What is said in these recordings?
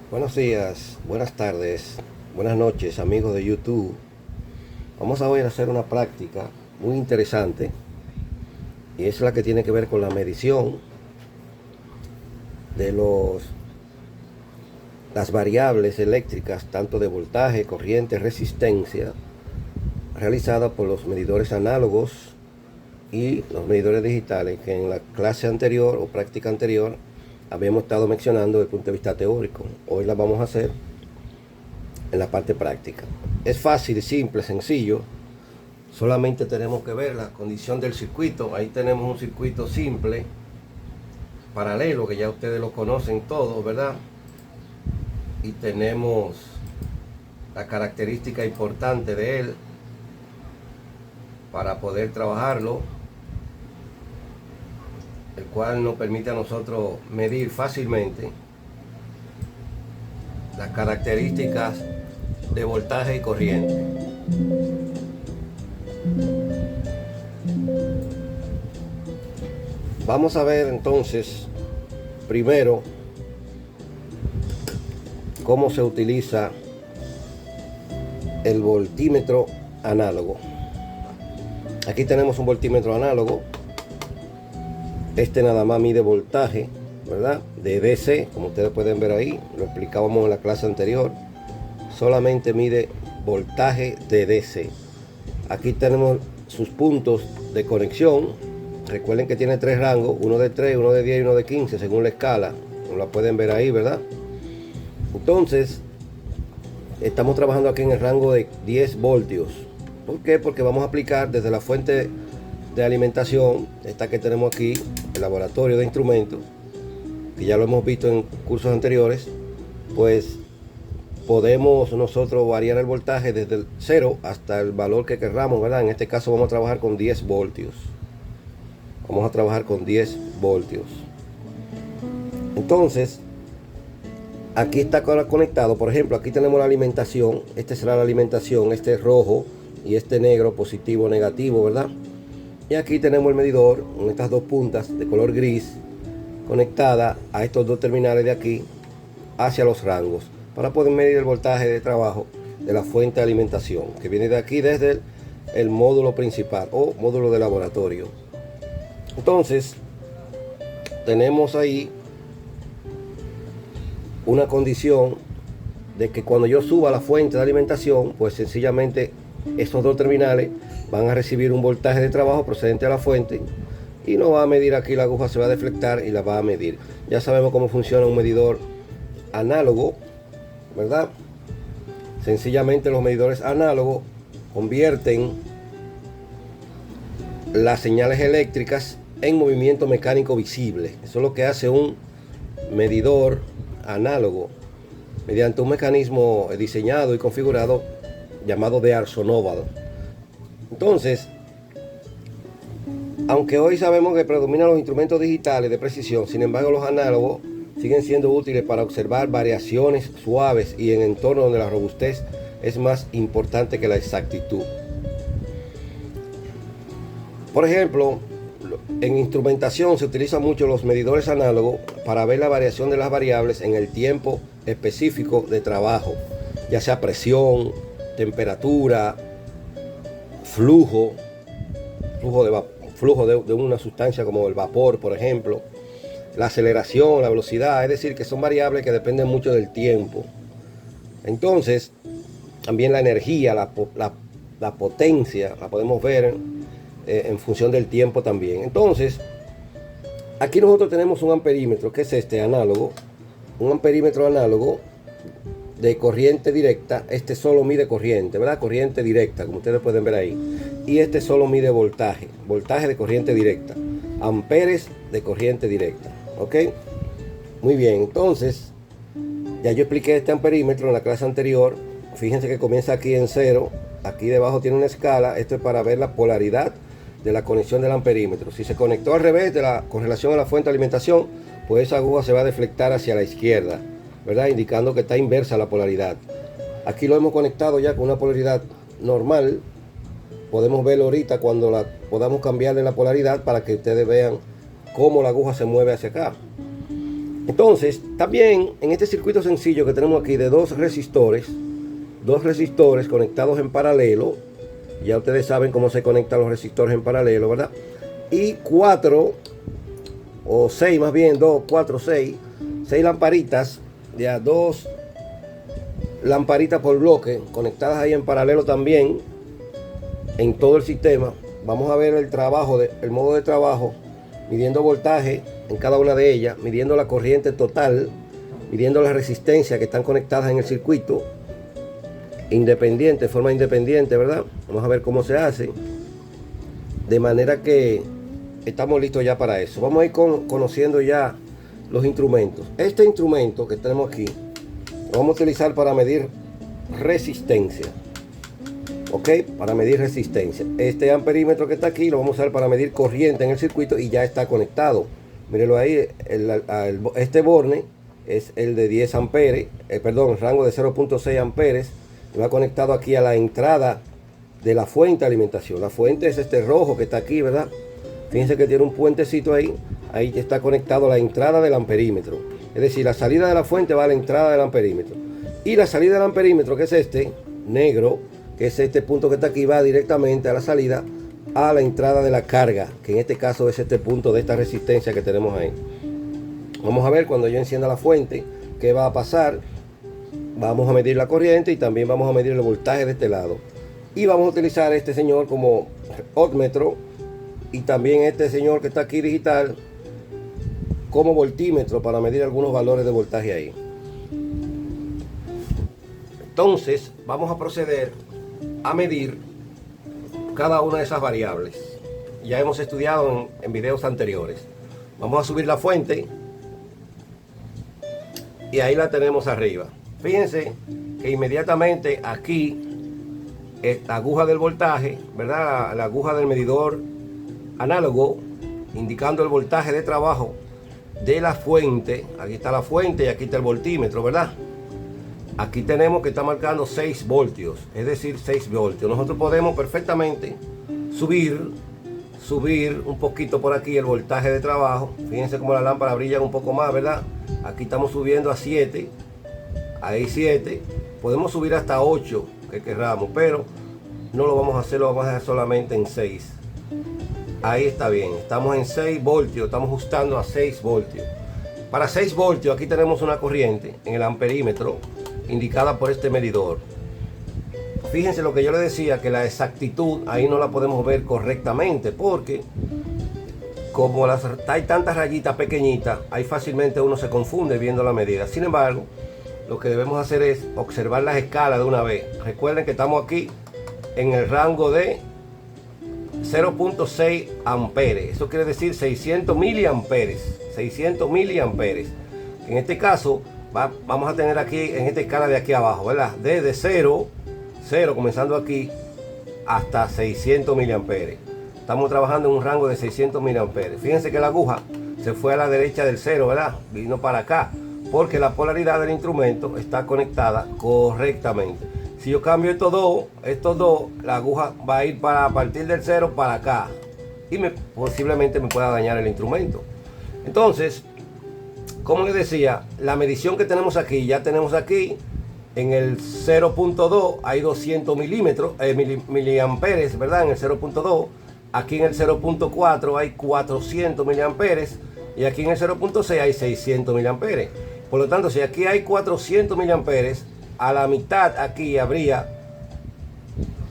Buenos días, buenas tardes, buenas noches, amigos de YouTube. Vamos a hoy a hacer una práctica muy interesante y es la que tiene que ver con la medición de las variables eléctricas, tanto de voltaje, corriente, resistencia, realizada por los medidores análogos y los medidores digitales que en la clase anterior o práctica anterior habíamos estado mencionando desde el punto de vista teórico. Hoy la vamos a hacer en la parte práctica. Es fácil, simple, sencillo. Solamente tenemos que ver la condición del circuito. Ahí tenemos un circuito simple, paralelo, que ya ustedes lo conocen todos, ¿verdad? Y tenemos la característica importante de él para poder trabajarlo, el cual nos permite a nosotros medir fácilmente las características de voltaje y corriente. Vamos a ver entonces primero cómo se utiliza el voltímetro análogo. Aquí tenemos un voltímetro análogo. Este nada más mide voltaje, ¿verdad? De DC, como ustedes pueden ver ahí, lo explicábamos en la clase anterior. Solamente mide voltaje de DC. Aquí tenemos sus puntos de conexión. Recuerden que tiene tres rangos, uno de 3, uno de 10 y uno de 15, según la escala. No la pueden ver ahí, ¿verdad? Entonces, estamos trabajando aquí en el rango de 10 voltios. ¿Por qué? Porque vamos a aplicar desde la fuente de alimentación, esta que tenemos aquí, el laboratorio de instrumentos, que ya lo hemos visto en cursos anteriores, pues podemos nosotros variar el voltaje desde el 0 hasta el valor que querramos, ¿verdad? En este caso vamos a trabajar con 10 voltios. Vamos a trabajar con 10 voltios. Entonces, aquí está conectado, por ejemplo, aquí tenemos la alimentación. Este será la alimentación, este es rojo y este negro, positivo, negativo, ¿verdad? Y aquí tenemos el medidor con estas dos puntas de color gris conectada a estos dos terminales de aquí hacia los rangos para poder medir el voltaje de trabajo de la fuente de alimentación que viene de aquí desde el módulo principal o módulo de laboratorio. Entonces tenemos ahí una condición de que cuando yo suba la fuente de alimentación, pues sencillamente estos dos terminales van a recibir un voltaje de trabajo procedente de la fuente y no va a medir aquí, la aguja se va a deflectar y la va a medir. Ya sabemos cómo funciona un medidor análogo, ¿verdad? Sencillamente los medidores análogos convierten las señales eléctricas en movimiento mecánico visible. Eso es lo que hace un medidor análogo mediante un mecanismo diseñado y configurado llamado de Arzonoval. Entonces, aunque hoy sabemos que predominan los instrumentos digitales de precisión, sin embargo los análogos siguen siendo útiles para observar variaciones suaves y en entornos donde la robustez es más importante que la exactitud. Por ejemplo, en instrumentación se utilizan mucho los medidores análogos para ver la variación de las variables en el tiempo específico de trabajo, ya sea presión, temperatura, flujo de una sustancia como el vapor, por ejemplo, la aceleración, la velocidad, es decir, que son variables que dependen mucho del tiempo. Entonces, también la energía, la potencia, la podemos ver en función del tiempo también. Entonces, aquí nosotros tenemos un amperímetro, que es este análogo, un amperímetro análogo de corriente directa. Este solo mide corriente, ¿verdad? Corriente directa, como ustedes pueden ver ahí. Y este solo mide voltaje, voltaje de corriente directa, amperes de corriente directa, ¿ok? Muy bien, entonces, ya yo expliqué este amperímetro en la clase anterior. Fíjense que comienza aquí en 0, aquí debajo tiene una escala. Esto es para ver la polaridad de la conexión del amperímetro. Si se conectó al revés con relación a la fuente de alimentación, pues esa aguja se va a deflectar hacia la izquierda, ¿verdad? Indicando que está inversa la polaridad. Aquí lo hemos conectado ya con una polaridad normal. Podemos verlo ahorita cuando podamos cambiarle la polaridad para que ustedes vean cómo la aguja se mueve hacia acá. Entonces, también en este circuito sencillo que tenemos aquí de dos resistores conectados en paralelo, ya ustedes saben cómo se conectan los resistores en paralelo, ¿verdad? Y 4 o 6 más bien, 2, 4, 6 lamparitas, ya 2 lamparitas por bloque conectadas ahí en paralelo también en todo el sistema. Vamos a ver el trabajo, el modo de trabajo, midiendo voltaje en cada una de ellas, midiendo la corriente total, midiendo la resistencia que están conectadas en el circuito independiente, de forma independiente, ¿verdad? Vamos a ver cómo se hace, de manera que estamos listos ya para eso. Vamos a ir conociendo ya los instrumentos. Este instrumento que tenemos aquí lo vamos a utilizar para medir resistencia. Ok, para medir resistencia. Este amperímetro que está aquí lo vamos a usar para medir corriente en el circuito y ya está conectado. Mírenlo ahí, este borne es el de 10 amperes, perdón, rango de 0.6 amperes. Y va conectado aquí a la entrada de la fuente de alimentación. La fuente es este rojo que está aquí, ¿verdad? Fíjense que tiene un puentecito ahí. Ahí está conectado a la entrada del amperímetro. Es decir, la salida de la fuente va a la entrada del amperímetro. Y la salida del amperímetro, que es este, negro, que es este punto que está aquí, va directamente a la salida a la entrada de la carga, que en este caso es este punto de esta resistencia que tenemos ahí. Vamos a ver cuando yo encienda la fuente qué va a pasar. Vamos a medir la corriente y también vamos a medir el voltaje de este lado. Y vamos a utilizar este señor como ohmmetro y también este señor que está aquí digital como voltímetro para medir algunos valores de voltaje ahí. Entonces vamos a proceder a medir cada una de esas variables. Ya hemos estudiado en videos anteriores. Vamos a subir la fuente y ahí la tenemos arriba. Fíjense que inmediatamente aquí la aguja del voltaje, ¿verdad? La aguja del medidor análogo indicando el voltaje de trabajo de la fuente. Aquí está la fuente y aquí está el voltímetro, ¿verdad? Aquí tenemos que está marcando 6 voltios, es decir, 6 voltios. Nosotros podemos perfectamente subir un poquito por aquí el voltaje de trabajo. Fíjense cómo la lámpara brilla un poco más, ¿verdad? Aquí estamos subiendo a 7. Ahí 7, podemos subir hasta 8 que queramos, pero no lo vamos a hacer, lo vamos a dejar solamente en 6. Ahí está bien, estamos en 6 voltios, estamos ajustando a 6 voltios. Para 6 voltios aquí tenemos una corriente en el amperímetro indicada por este medidor. Fíjense lo que yo les decía, que la exactitud ahí no la podemos ver correctamente porque como hay tantas rayitas pequeñitas, ahí fácilmente uno se confunde viendo la medida. Sin embargo, lo que debemos hacer es observar las escalas de una vez. Recuerden que estamos aquí en el rango de 0.6 amperes. Eso quiere decir 600 miliamperes. 600 miliamperes. En este caso, vamos a tener aquí, en esta escala de aquí abajo, ¿verdad? Desde 0, comenzando aquí, hasta 600 miliamperes. Estamos trabajando en un rango de 600 miliamperes. Fíjense que la aguja se fue a la derecha del 0, ¿verdad? Vino para acá, porque la polaridad del instrumento está conectada correctamente. Si yo cambio estos dos, la aguja va a ir a partir del 0 para acá y posiblemente me pueda dañar el instrumento. Entonces, como les decía, la medición que tenemos aquí, ya tenemos aquí en el 0.2 hay 200 miliamperes, ¿verdad? En el 0.2, aquí en el 0.4 hay 400 miliamperes y aquí en el 0.6 hay 600 miliamperes. Por lo tanto, si aquí hay 400 miliamperes, a la mitad aquí habría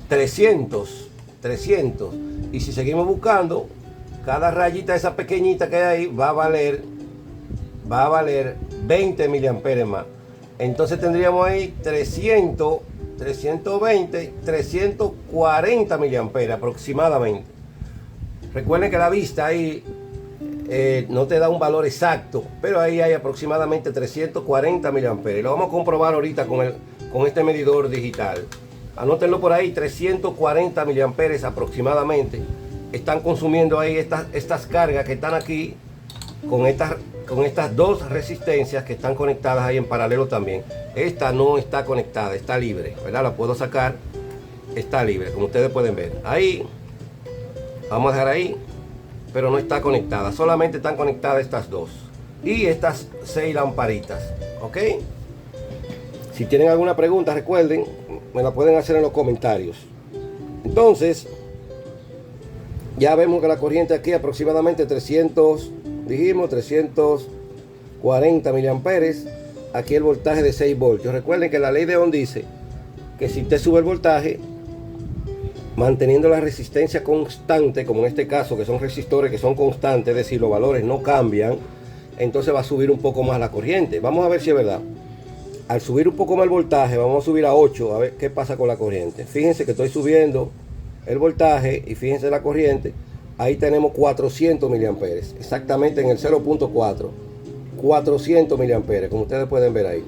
300. Y si seguimos buscando, cada rayita esa pequeñita que hay ahí va a valer 20 miliamperes más. Entonces tendríamos ahí 300, 320, 340 miliamperes aproximadamente. Recuerden que la vista ahí no te da un valor exacto, pero ahí hay aproximadamente 340 miliamperes. Lo vamos a comprobar ahorita con este medidor digital. Anótenlo por ahí, 340 miliamperes aproximadamente. Están consumiendo ahí estas cargas que están aquí con estas dos resistencias que están conectadas ahí en paralelo también. Esta no está conectada, está libre, ¿verdad? La puedo sacar, está libre, como ustedes pueden ver. Ahí, vamos a dejar ahí, pero no está conectada, solamente están conectadas estas dos. y estas 6 lamparitas. ¿Ok? Si tienen alguna pregunta, recuerden, me la pueden hacer en los comentarios. Entonces, ya vemos que la corriente aquí aproximadamente 340 miliamperes. Aquí el voltaje de 6 voltios. Recuerden que la ley de Ohm dice que si usted sube el voltaje, manteniendo la resistencia constante, como en este caso, que son resistores que son constantes, es decir, los valores no cambian, entonces va a subir un poco más la corriente. Vamos a ver si es verdad. Al subir un poco más el voltaje, vamos a subir a 8, a ver qué pasa con la corriente. Fíjense que estoy subiendo el voltaje y fíjense la corriente. Ahí tenemos 400 miliamperes, exactamente en el 0.4. 400 miliamperes, como ustedes pueden ver ahí.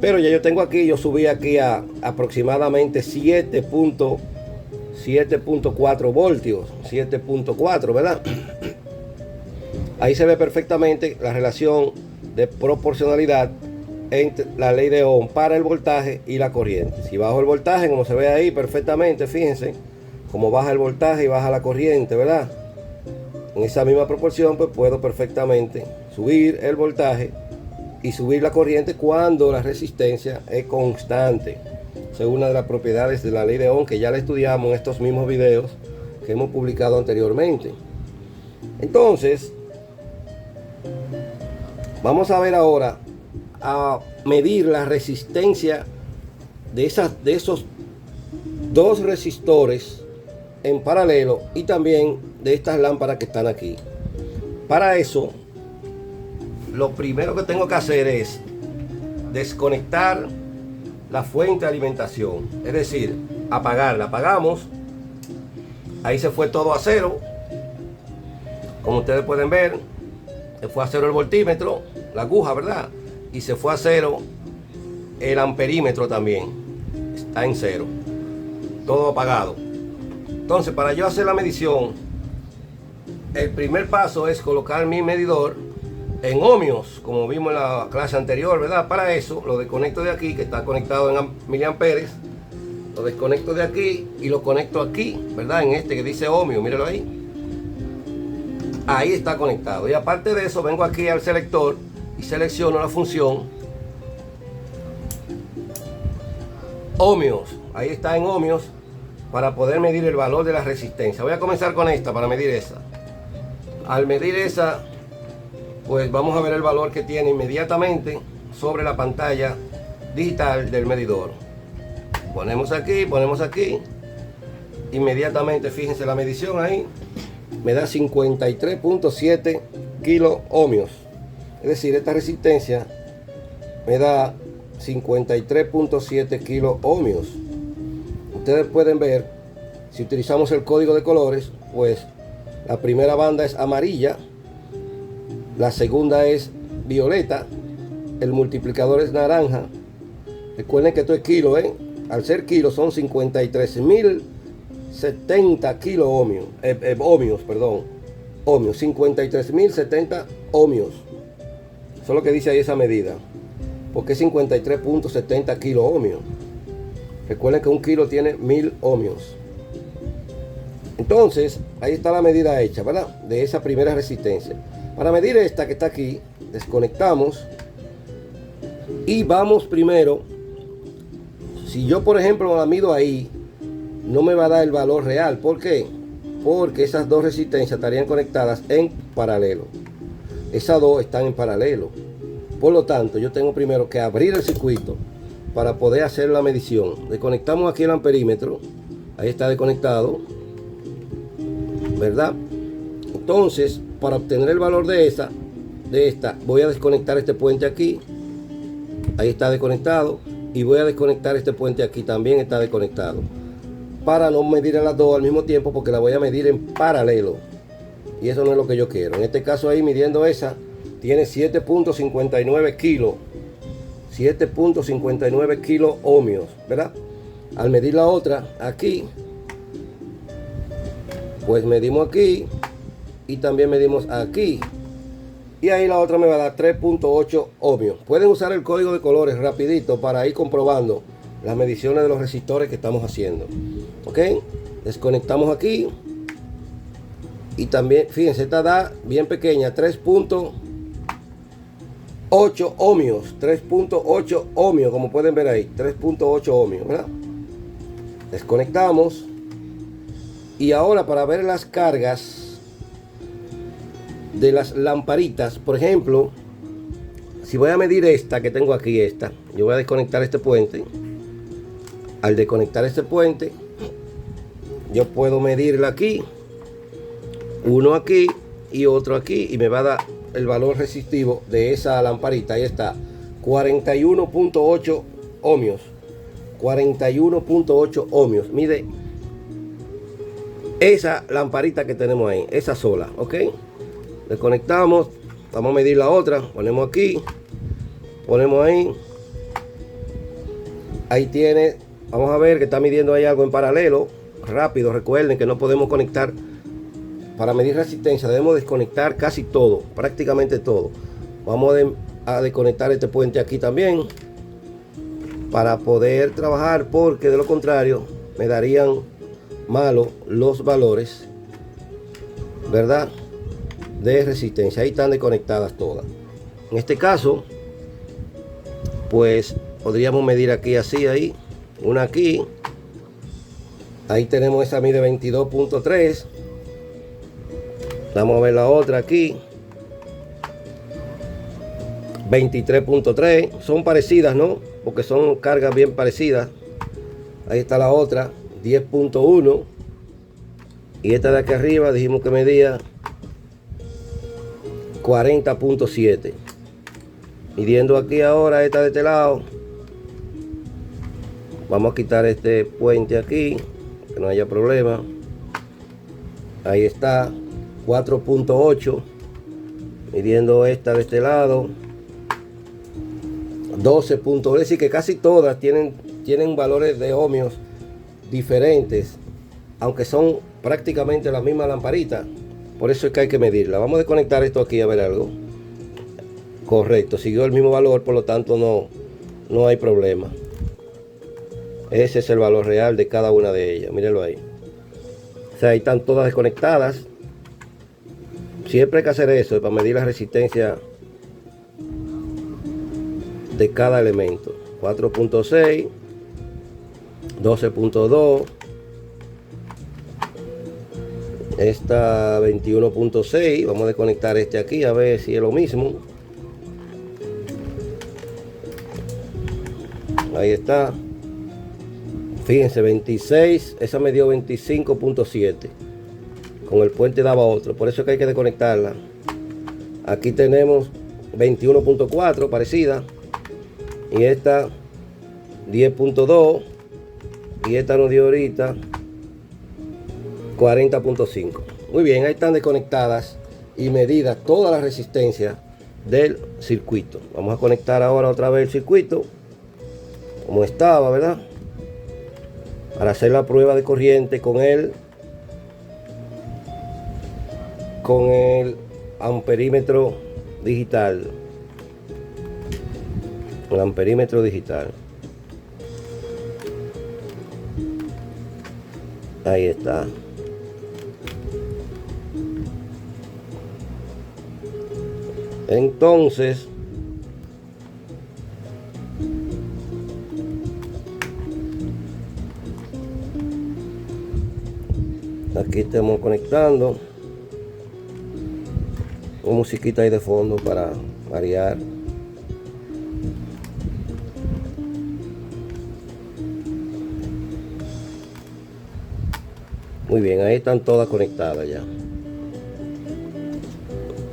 Pero ya yo tengo aquí, yo subí aquí a aproximadamente 7.4 voltios, 7.4, ¿verdad? Ahí se ve perfectamente la relación de proporcionalidad entre la ley de Ohm para el voltaje y la corriente. Si bajo el voltaje, como se ve ahí perfectamente, fíjense cómo baja el voltaje y baja la corriente, ¿verdad? En esa misma proporción, pues puedo perfectamente subir el voltaje y subir la corriente cuando la resistencia es constante, según una de las propiedades de la ley de Ohm, que ya la estudiamos en estos mismos videos que hemos publicado anteriormente. Entonces, vamos a ver ahora a medir la resistencia de esos dos resistores en paralelo y también de estas lámparas que están aquí. Para eso, lo primero que tengo que hacer es desconectar la fuente de alimentación, es decir, apagarla. Apagamos, ahí se fue todo a cero, como ustedes pueden ver, se fue a cero el voltímetro, la aguja, ¿verdad? Y se fue a cero el amperímetro también, está en cero, todo apagado. Entonces, para yo hacer la medición, el primer paso es colocar mi medidor en ohmios, como vimos en la clase anterior, ¿verdad? Para eso lo desconecto de aquí, que está conectado en miliamperes, lo desconecto de aquí y lo conecto aquí, ¿verdad? En este que dice ohmio, míralo ahí. Ahí está conectado. Y aparte de eso, vengo aquí al selector y selecciono la función ohmios. Ahí está en ohmios para poder medir el valor de la resistencia. Voy a comenzar con esta para medir esa. Al medir esa, pues vamos a ver el valor que tiene inmediatamente sobre la pantalla digital del medidor. Ponemos aquí, inmediatamente fíjense la medición ahí, me da 53.7 kilo ohmios. Es decir, esta resistencia me da 53.7 kilo ohmios. Ustedes pueden ver, si utilizamos el código de colores, pues la primera banda es amarilla, la segunda es violeta, el multiplicador es naranja. Recuerden que esto es kilo, al ser kilo son 53.070 kilo ohmios, ohmios, 53.070 ohmios. Eso es lo que dice ahí esa medida, porque es 53.70 kilo ohmios. Recuerden que un kilo tiene 1000 ohmios. Entonces, ahí está la medida hecha, ¿verdad? De esa primera resistencia. Para medir esta que está aquí, desconectamos y vamos primero. Si yo, por ejemplo, la mido ahí, no me va a dar el valor real. ¿Por qué? Porque esas dos resistencias estarían conectadas en paralelo. Esas dos están en paralelo. Por lo tanto, yo tengo primero que abrir el circuito para poder hacer la medición. Desconectamos aquí el amperímetro. Ahí está desconectado, ¿verdad? Entonces, para obtener el valor de esta, voy a desconectar este puente aquí. Ahí está desconectado. Y voy a desconectar este puente aquí, también está desconectado. Para no medir a las dos al mismo tiempo, porque la voy a medir en paralelo. Y eso no es lo que yo quiero. En este caso ahí, midiendo esa, tiene 7.59 kilos. 7.59 kilo ohmios, ¿verdad? Al medir la otra aquí, pues medimos aquí y también medimos aquí, y ahí la otra me va a dar 3.8 ohmios. Pueden usar el código de colores rapidito para ir comprobando las mediciones de los resistores que estamos haciendo. Ok, desconectamos aquí y también fíjense, esta da bien pequeña, 3.8 8 ohmios, 3.8 ohmios, como pueden ver ahí, 3.8 ohmios, ¿verdad? Desconectamos. Y ahora, para ver las cargas de las lamparitas, por ejemplo, si voy a medir esta que tengo aquí, yo voy a desconectar este puente. Al desconectar este puente, yo puedo medirla aquí, uno aquí y otro aquí, y me va a dar el valor resistivo de esa lamparita. Ahí está, 41.8 ohmios. 41.8 ohmios. Mide esa lamparita que tenemos ahí, esa sola, ¿ok? Desconectamos, vamos a medir la otra, ponemos aquí, ponemos ahí. Ahí tiene, vamos a ver que está midiendo ahí algo en paralelo. Rápido, recuerden que no podemos conectar. Para medir resistencia debemos desconectar casi todo, prácticamente todo. Vamos a desconectar este puente aquí también para poder trabajar, porque de lo contrario me darían malos los valores, ¿verdad?, de resistencia. Ahí están desconectadas todas. En este caso, pues podríamos medir aquí así, ahí, una aquí. Ahí tenemos esa, mide 22.3. Vamos a ver la otra aquí, 23.3. Son parecidas, ¿no? Porque son cargas bien parecidas. Ahí está la otra, 10.1. Y esta de aquí arriba dijimos que medía 40.7. Midiendo aquí ahora esta de este lado. Vamos a quitar este puente aquí, que no haya problema. Ahí está, 4.8. Midiendo esta de este lado, 12 puntos. Es decir que casi todas tienen valores de ohmios diferentes, aunque son prácticamente la misma lamparita. Por eso es que hay que medirla. Vamos a desconectar esto aquí a ver algo. Correcto, siguió el mismo valor, por lo tanto no hay problema. Ese es el valor real de cada una de ellas. Mírenlo ahí. O sea, ahí están todas desconectadas. Siempre hay que hacer eso para medir la resistencia de cada elemento. 4.6, 12.2, esta 21.6. Vamos a desconectar este aquí a ver si es lo mismo. Ahí está. Fíjense, 26, esa me dio 25.7. Con el puente daba otro, por eso es que hay que desconectarla. Aquí tenemos 21.4, parecida. Y esta 10.2. Y esta nos dio ahorita 40.5. Muy bien, ahí están desconectadas y medidas todas las resistencias del circuito. Vamos a conectar ahora otra vez el circuito como estaba, ¿verdad?, para hacer la prueba de corriente con el amperímetro digital. El amperímetro digital. Ahí está. Entonces, aquí estamos conectando. Una musiquita ahí de fondo para variar. Muy bien, ahí están todas conectadas ya.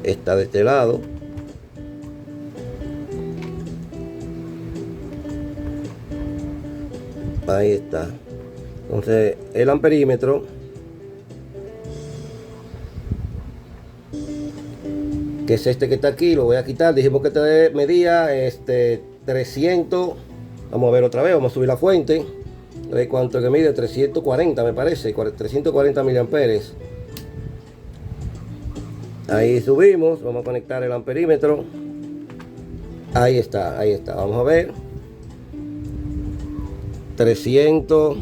Esta de este lado. Ahí está. Entonces el amperímetro que es este que está aquí, lo voy a quitar. Dijimos que te medía 300. Vamos a ver otra vez, vamos a subir la fuente. A ver cuánto que mide, 340 me parece, 340 miliamperes. Ahí subimos, vamos a conectar el amperímetro. Ahí está, ahí está. Vamos a ver. 300.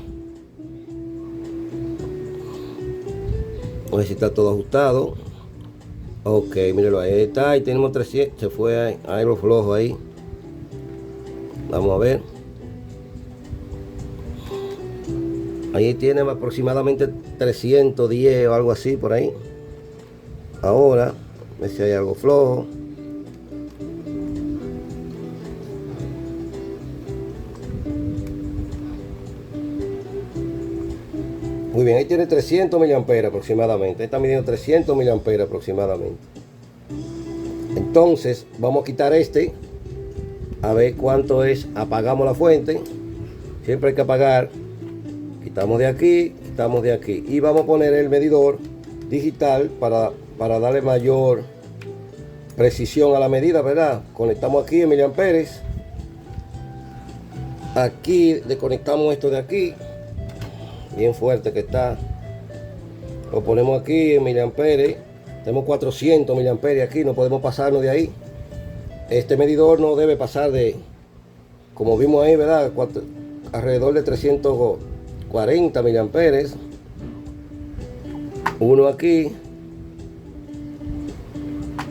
A ver si está todo ajustado. Ok, míralo, ahí está, ahí tenemos 300, se fue ahí, algo flojo ahí. Vamos a ver. Ahí tiene aproximadamente 310 o algo así por ahí. Ahora, a ver si hay algo flojo. Muy bien, ahí tiene 300 miliamperes aproximadamente. Ahí está midiendo 300 miliamperes aproximadamente. Entonces, vamos a quitar este. A ver cuánto es. Apagamos la fuente. Siempre hay que apagar. Quitamos de aquí, quitamos de aquí. Y vamos a poner el medidor digital para darle mayor precisión a la medida, ¿verdad? Conectamos aquí en miliamperes. Aquí desconectamos esto de aquí. Bien fuerte que está. Lo ponemos aquí en miliamperes. Tenemos 400 miliamperes aquí, no podemos pasarnos de ahí. Este medidor no debe pasar de, como vimos ahí, ¿verdad? Alrededor de 340 miliamperes. Uno aquí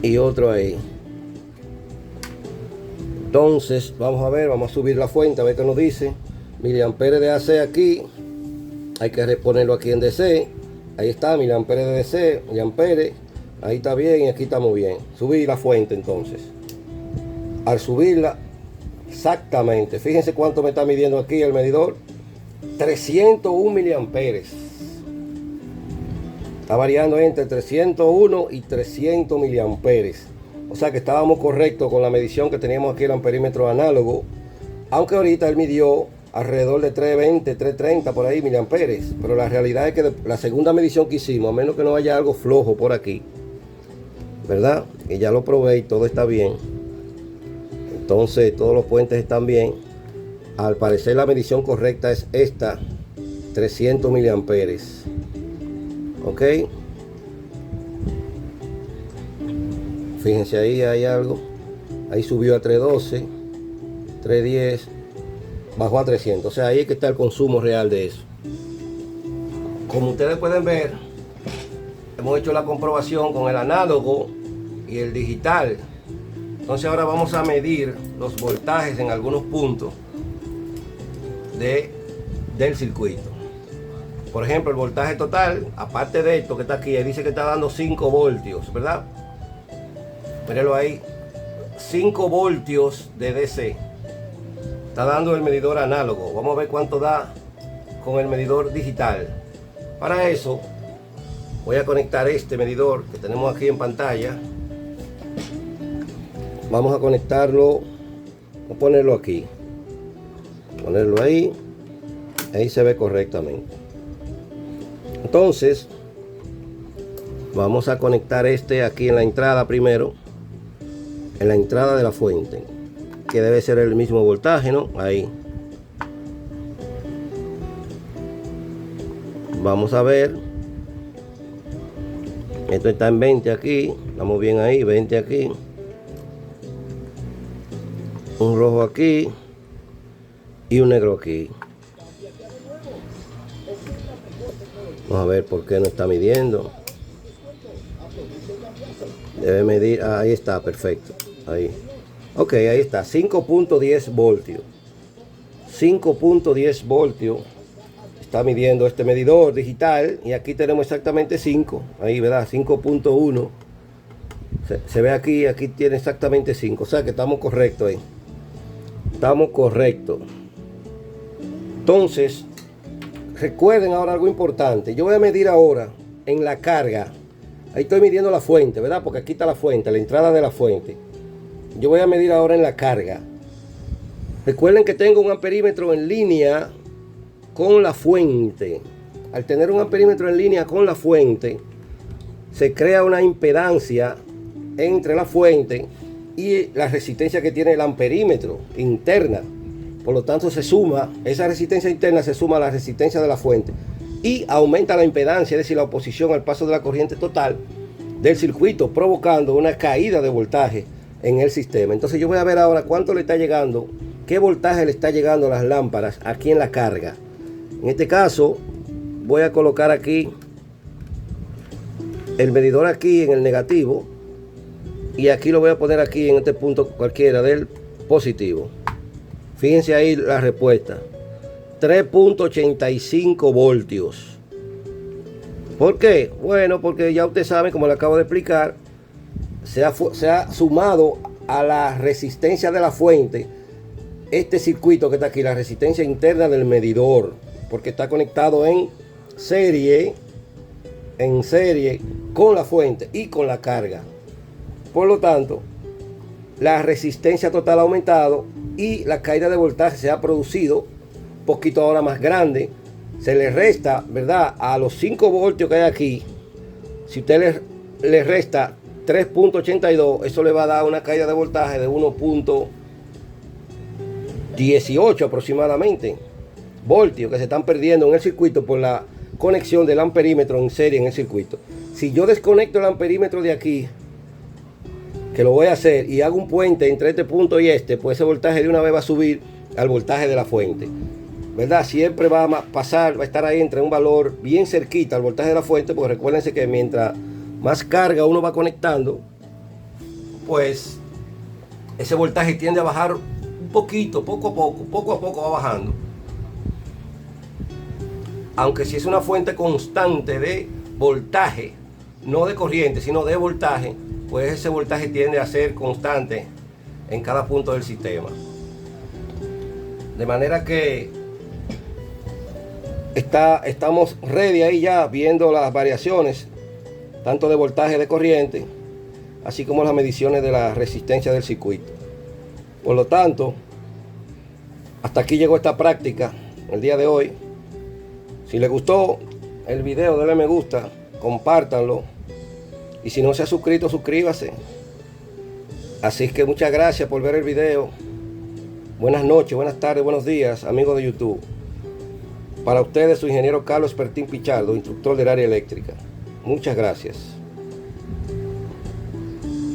y otro ahí. Entonces vamos a ver, vamos a subir la fuente a ver qué nos dice. Miliamperes de AC aquí. Hay que ponerlo aquí en DC. Ahí está, miliamperes de DC, miliamperes. Ahí está bien y aquí estamos bien. Subí la fuente entonces. Al subirla, exactamente, fíjense cuánto me está midiendo aquí el medidor. 301 miliamperes. Está variando entre 301 y 300 miliamperes. O sea que estábamos correctos con la medición que teníamos aquí el amperímetro análogo. Aunque ahorita él midió alrededor de 320, 330 por ahí miliamperes. Pero la realidad es que la segunda medición que hicimos, a menos que no haya algo flojo por aquí, ¿verdad? Y ya lo probé y todo está bien. Entonces todos los puentes están bien. Al parecer la medición correcta es esta, 300 miliamperes. Ok. Fíjense ahí hay algo. Ahí subió a 312, 310. Bajó a 300, o sea, ahí es que está el consumo real de eso. Como ustedes pueden ver, hemos hecho la comprobación con el análogo y el digital. Entonces ahora vamos a medir los voltajes en algunos puntos del circuito. Por ejemplo, el voltaje total, aparte de esto que está aquí, dice que está dando 5 voltios, ¿verdad? Mírenlo ahí, 5 voltios de DC. Está dando el medidor análogo. Vamos a ver cuánto da con el medidor digital. Para eso voy a conectar este medidor que tenemos aquí en pantalla. Vamos a conectarlo. Vamos a ponerlo aquí. Ponerlo ahí. Ahí se ve correctamente. Entonces vamos a conectar este aquí en la entrada primero. En la entrada de la fuente, que debe ser el mismo voltaje, ¿no? Ahí. Vamos a ver. Esto está en 20 aquí. Estamos bien ahí, 20 aquí. Un rojo aquí. Y un negro aquí. Vamos a ver por qué no está midiendo. Debe medir. Ah, ahí está, perfecto. Ahí. Ok, ahí está, 5.10 voltios. 5.10 voltios está midiendo este medidor digital. Y aquí tenemos exactamente 5. Ahí, ¿verdad? 5.1. Se ve aquí, aquí tiene exactamente 5. O sea que estamos correctos ahí. Estamos correctos. Entonces, recuerden ahora algo importante. Yo voy a medir ahora en la carga. Ahí estoy midiendo la fuente, ¿verdad? Porque aquí está la fuente, la entrada de la fuente. Yo voy a medir ahora en la carga. Recuerden que tengo un amperímetro en línea con la fuente. Al tener un amperímetro en línea con la fuente, se crea una impedancia entre la fuente y la resistencia que tiene el amperímetro interna. Por lo tanto, se suma, esa resistencia interna se suma a la resistencia de la fuente y aumenta la impedancia, es decir, la oposición al paso de la corriente total del circuito, provocando una caída de voltaje en el sistema. Entonces yo voy a ver ahora cuánto le está llegando, qué voltaje le está llegando a las lámparas aquí en la carga. En este caso voy a colocar aquí el medidor aquí en el negativo y aquí lo voy a poner aquí en este punto cualquiera del positivo. Fíjense ahí la respuesta. 3.85 voltios. ¿Por qué? Bueno, porque ya ustedes saben, como le acabo de explicar, se ha sumado a la resistencia de la fuente este circuito que está aquí, la resistencia interna del medidor, porque está conectado en serie con la fuente y con la carga. Por lo tanto, la resistencia total ha aumentado y la caída de voltaje se ha producido un poquito ahora más grande. Se le resta, ¿verdad?, a los 5 voltios que hay aquí. Si usted le resta 3.82, eso le va a dar una caída de voltaje de 1.18 aproximadamente voltios que se están perdiendo en el circuito por la conexión del amperímetro en serie en el circuito. Si yo desconecto el amperímetro de aquí, que lo voy a hacer, y hago un puente entre este punto y este, pues ese voltaje de una vez va a subir al voltaje de la fuente, ¿verdad? Siempre va a pasar, va a estar ahí entre un valor bien cerquita al voltaje de la fuente, porque recuérdense que mientras más carga uno va conectando, pues ese voltaje tiende a bajar un poquito, poco a poco va bajando. Aunque si es una fuente constante de voltaje, no de corriente, sino de voltaje, pues ese voltaje tiende a ser constante en cada punto del sistema. De manera que estamos ready ahí ya viendo las variaciones, tanto de voltaje de corriente, así como las mediciones de la resistencia del circuito. Por lo tanto, hasta aquí llegó esta práctica el día de hoy. Si les gustó el video, denle me gusta, compártanlo. Y si no se ha suscrito, suscríbase. Así que muchas gracias por ver el video. Buenas noches, buenas tardes, buenos días, amigos de YouTube. Para ustedes, su ingeniero Carlos Pertín Pichardo, instructor del área eléctrica. Muchas gracias.